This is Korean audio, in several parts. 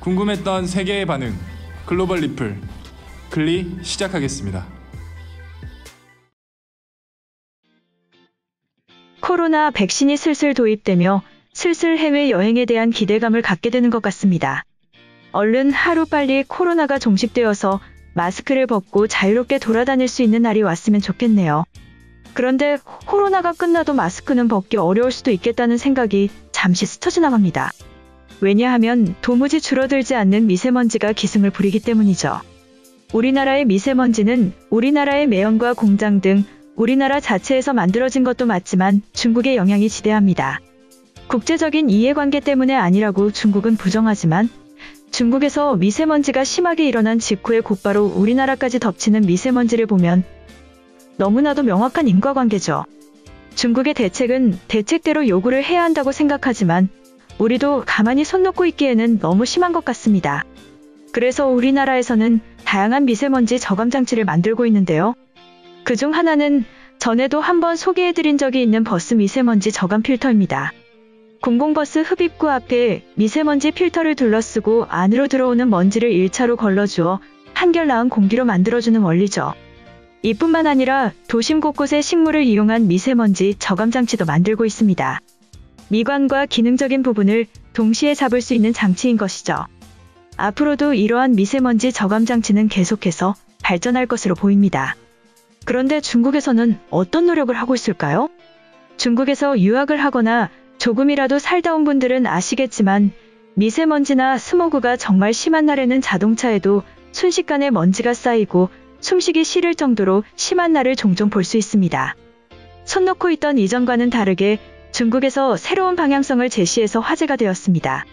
궁금했던 세계의 반응, 글로벌 리플, 글리 시작하겠습니다. 코로나 백신이 슬슬 도입되며 슬슬 해외여행에 대한 기대감을 갖게 되는 것 같습니다. 얼른 하루빨리 코로나가 종식되어서 마스크를 벗고 자유롭게 돌아다닐 수 있는 날이 왔으면 좋겠네요. 그런데 코로나가 끝나도 마스크는 벗기 어려울 수도 있겠다는 생각이 잠시 스쳐 지나갑니다. 왜냐하면 도무지 줄어들지 않는 미세먼지가 기승을 부리기 때문이죠. 우리나라의 미세먼지는 우리나라의 매연과 공장 등 우리나라 자체에서 만들어진 것도 맞지만 중국의 영향이 지대합니다. 국제적인 이해관계 때문에 아니라고 중국은 부정하지만 중국에서 미세먼지가 심하게 일어난 직후에 곧바로 우리나라까지 덮치는 미세먼지를 보면 너무나도 명확한 인과관계죠. 중국의 대책은 대책대로 요구를 해야 한다고 생각하지만 우리도 가만히 손 놓고 있기에는 너무 심한 것 같습니다. 그래서 우리나라에서는 다양한 미세먼지 저감 장치를 만들고 있는데요. 그중 하나는 전에도 한번 소개해드린 적이 있는 버스 미세먼지 저감 필터입니다. 공공버스 흡입구 앞에 미세먼지 필터를 둘러쓰고 안으로 들어오는 먼지를 1차로 걸러주어 한결 나은 공기로 만들어주는 원리죠. 이뿐만 아니라 도심 곳곳에 식물을 이용한 미세먼지 저감 장치도 만들고 있습니다. 미관과 기능적인 부분을 동시에 잡을 수 있는 장치인 것이죠. 앞으로도 이러한 미세먼지 저감 장치는 계속해서 발전할 것으로 보입니다. 그런데 중국에서는 어떤 노력을 하고 있을까요? 중국에서 유학을 하거나 조금이라도 살다 온 분들은 아시겠지만 미세먼지나 스모그가 정말 심한 날에는 자동차에도 순식간에 먼지가 쌓이고 숨쉬기 싫을 정도로 심한 날을 종종 볼 수 있습니다. 손 놓고 있던 이전과는 다르게 중국에서 새로운 방향성을 제시해서 화제가 되었습니다.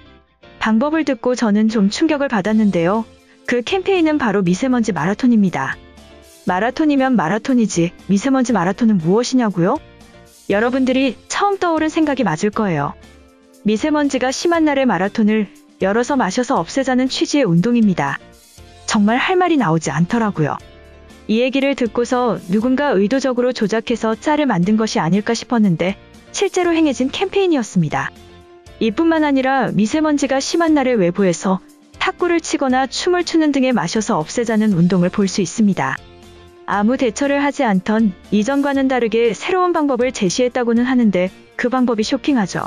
방법을 듣고 저는 좀 충격을 받았는데요. 그 캠페인은 바로 미세먼지 마라톤입니다. 마라톤이면 마라톤이지 미세먼지 마라톤은 무엇이냐고요? 여러분들이 처음 떠오른 생각이 맞을 거예요. 미세먼지가 심한 날의 마라톤을 열어서 마셔서 없애자는 취지의 운동입니다. 정말 할 말이 나오지 않더라고요. 이 얘기를 듣고서 누군가 의도적으로 조작해서 짤을 만든 것이 아닐까 싶었는데 실제로 행해진 캠페인이었습니다. 이뿐만 아니라 미세먼지가 심한 날의 외부에서 탁구를 치거나 춤을 추는 등의 마셔서 없애자는 운동을 볼 수 있습니다. 아무 대처를 하지 않던 이전과는 다르게 새로운 방법을 제시했다고는 하는데 그 방법이 쇼킹하죠.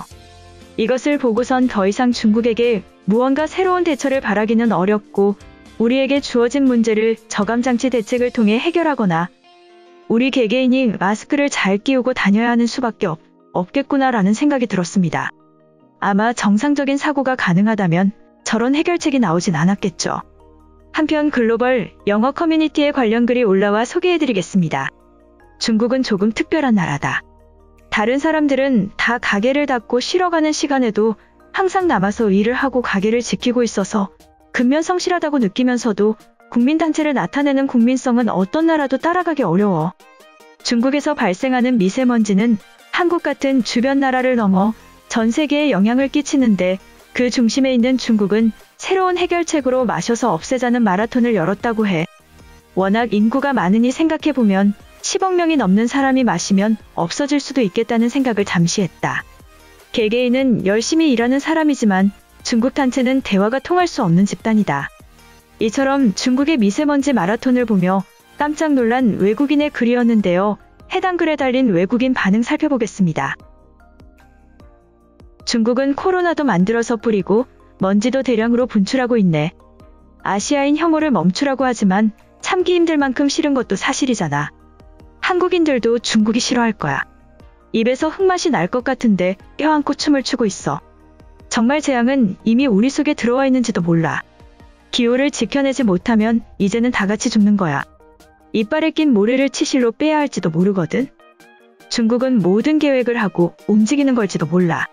이것을 보고선 더 이상 중국에게 무언가 새로운 대처를 바라기는 어렵고 우리에게 주어진 문제를 저감장치 대책을 통해 해결하거나 우리 개개인이 마스크를 잘 끼우고 다녀야 하는 수밖에 없겠구나라는 생각이 들었습니다. 아마 정상적인 사고가 가능하다면 저런 해결책이 나오진 않았겠죠. 한편 글로벌 영어 커뮤니티에 관련 글이 올라와 소개해드리겠습니다. 중국은 조금 특별한 나라다. 다른 사람들은 다 가게를 닫고 쉬러가는 시간에도 항상 남아서 일을 하고 가게를 지키고 있어서 근면성실하다고 느끼면서도 국민단체를 나타내는 국민성은 어떤 나라도 따라가기 어려워. 중국에서 발생하는 미세먼지는 한국 같은 주변 나라를 넘어 전 세계에 영향을 끼치는데 그 중심에 있는 중국은 새로운 해결책으로 마셔서 없애자는 마라톤을 열었다고 해. 워낙 인구가 많으니 생각해보면 10억 명이 넘는 사람이 마시면 없어질 수도 있겠다는 생각을 잠시 했다. 개개인은 열심히 일하는 사람이지만 중국 단체는 대화가 통할 수 없는 집단이다. 이처럼 중국의 미세먼지 마라톤을 보며 깜짝 놀란 외국인의 글이었는데요. 해당 글에 달린 외국인 반응 살펴보겠습니다. 중국은 코로나도 만들어서 뿌리고 먼지도 대량으로 분출하고 있네. 아시아인 혐오를 멈추라고 하지만 참기 힘들 만큼 싫은 것도 사실이잖아. 한국인들도 중국이 싫어할 거야. 입에서 흙맛이 날 것 같은데 껴안고 춤을 추고 있어. 정말 재앙은 이미 우리 속에 들어와 있는지도 몰라. 기후를 지켜내지 못하면 이제는 다 같이 죽는 거야. 이빨에 낀 모래를 치실로 빼야 할지도 모르거든. 중국은 모든 계획을 하고 움직이는 걸지도 몰라.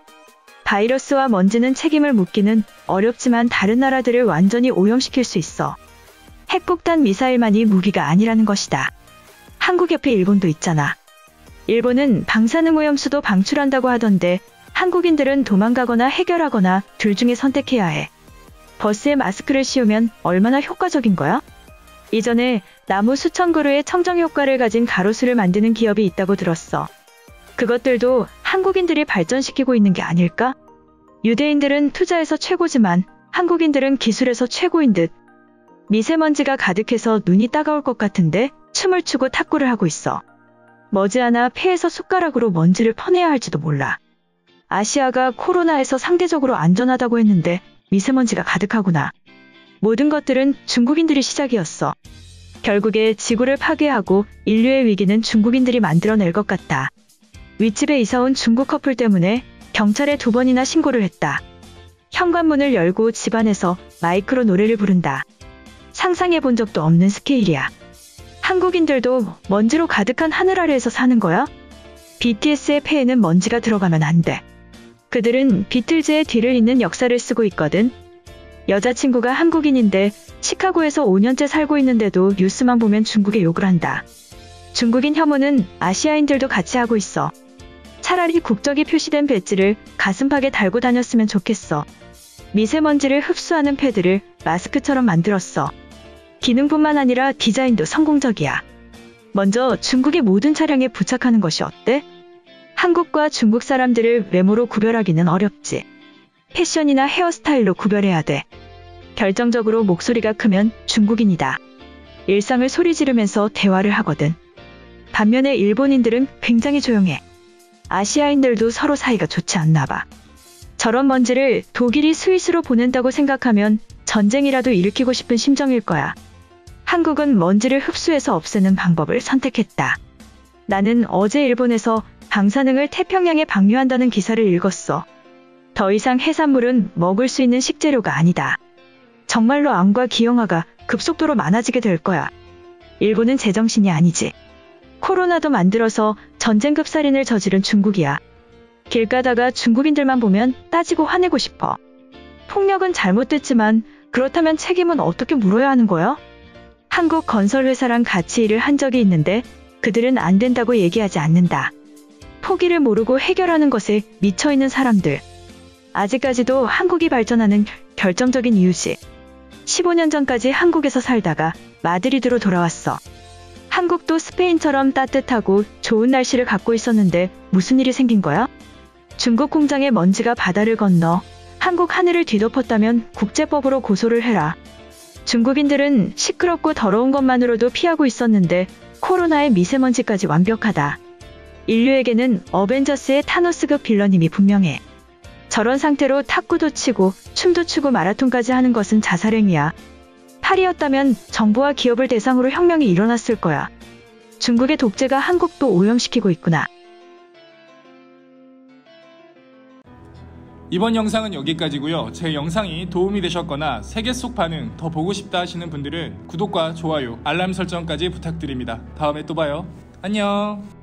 바이러스와 먼지는 책임을 묻기는 어렵지만 다른 나라들을 완전히 오염시킬 수 있어. 핵폭탄 미사일만이 무기가 아니라는 것이다. 한국 옆에 일본도 있잖아. 일본은 방사능오염수도 방출한다고 하던데 한국인들은 도망가거나 해결하거나 둘 중에 선택해야 해. 버스에 마스크를 씌우면 얼마나 효과적인 거야? 이전에 나무 수천 그루의 청정 효과를 가진 가로수를 만드는 기업이 있다고 들었어. 그것들도 한국인들이 발전시키고 있는 게 아닐까? 유대인들은 투자에서 최고지만 한국인들은 기술에서 최고인 듯. 미세먼지가 가득해서 눈이 따가울 것 같은데 춤을 추고 탁구를 하고 있어. 머지않아 폐에서 숟가락으로 먼지를 퍼내야 할지도 몰라. 아시아가 코로나에서 상대적으로 안전하다고 했는데 미세먼지가 가득하구나. 모든 것들은 중국인들이 시작이었어. 결국에 지구를 파괴하고 인류의 위기는 중국인들이 만들어낼 것 같다. 윗집에 이사온 중국 커플 때문에 경찰에 2번이나 신고를 했다. 현관문을 열고 집안에서 마이크로 노래를 부른다. 상상해 본 적도 없는 스케일이야. 한국인들도 먼지로 가득한 하늘 아래에서 사는 거야? BTS의 폐에는 먼지가 들어가면 안 돼. 그들은 비틀즈의 뒤를 잇는 역사를 쓰고 있거든. 여자친구가 한국인인데 시카고에서 5년째 살고 있는데도 뉴스만 보면 중국에 욕을 한다. 중국인 혐오는 아시아인들도 같이 하고 있어. 차라리 국적이 표시된 배지를 가슴팍에 달고 다녔으면 좋겠어. 미세먼지를 흡수하는 패드를 마스크처럼 만들었어. 기능뿐만 아니라 디자인도 성공적이야. 먼저 중국의 모든 차량에 부착하는 것이 어때? 한국과 중국 사람들을 외모로 구별하기는 어렵지. 패션이나 헤어스타일로 구별해야 돼. 결정적으로 목소리가 크면 중국인이다. 일상을 소리 지르면서 대화를 하거든. 반면에 일본인들은 굉장히 조용해. 아시아인들도 서로 사이가 좋지 않나 봐. 저런 먼지를 독일이 스위스로 보낸다고 생각하면 전쟁이라도 일으키고 싶은 심정일 거야. 한국은 먼지를 흡수해서 없애는 방법을 선택했다. 나는 어제 일본에서 방사능을 태평양에 방류한다는 기사를 읽었어. 더 이상 해산물은 먹을 수 있는 식재료가 아니다. 정말로 암과 기형아가 급속도로 많아지게 될 거야. 일본은 제정신이 아니지. 코로나도 만들어서 전쟁급 살인을 저지른 중국이야. 길 가다가 중국인들만 보면 따지고 화내고 싶어. 폭력은 잘못됐지만 그렇다면 책임은 어떻게 물어야 하는 거야? 한국 건설회사랑 같이 일을 한 적이 있는데 그들은 안 된다고 얘기하지 않는다. 포기를 모르고 해결하는 것에 미쳐있는 사람들. 아직까지도 한국이 발전하는 결정적인 이유지. 15년 전까지 한국에서 살다가 마드리드로 돌아왔어. 한국도 스페인처럼 따뜻하고 좋은 날씨를 갖고 있었는데 무슨 일이 생긴 거야? 중국 공장의 먼지가 바다를 건너 한국 하늘을 뒤덮었다면 국제법으로 고소를 해라. 중국인들은 시끄럽고 더러운 것만으로도 피하고 있었는데 코로나의 미세먼지까지 완벽하다. 인류에게는 어벤져스의 타노스급 빌런임이 분명해. 저런 상태로 탁구도 치고 춤도 추고 마라톤까지 하는 것은 자살행위야. 팔이었다면 정부와 기업을 대상으로 혁명이 일어났을 거야. 중국의 독재가 한국도 오염시키고 있구나. 이번 영상은 여기까지고요. 제 영상이 도움이 되셨거나 세계 속 반응 더 보고 싶다 하시는 분들은 구독과 좋아요, 알람 설정까지 부탁드립니다. 다음에 또 봐요. 안녕.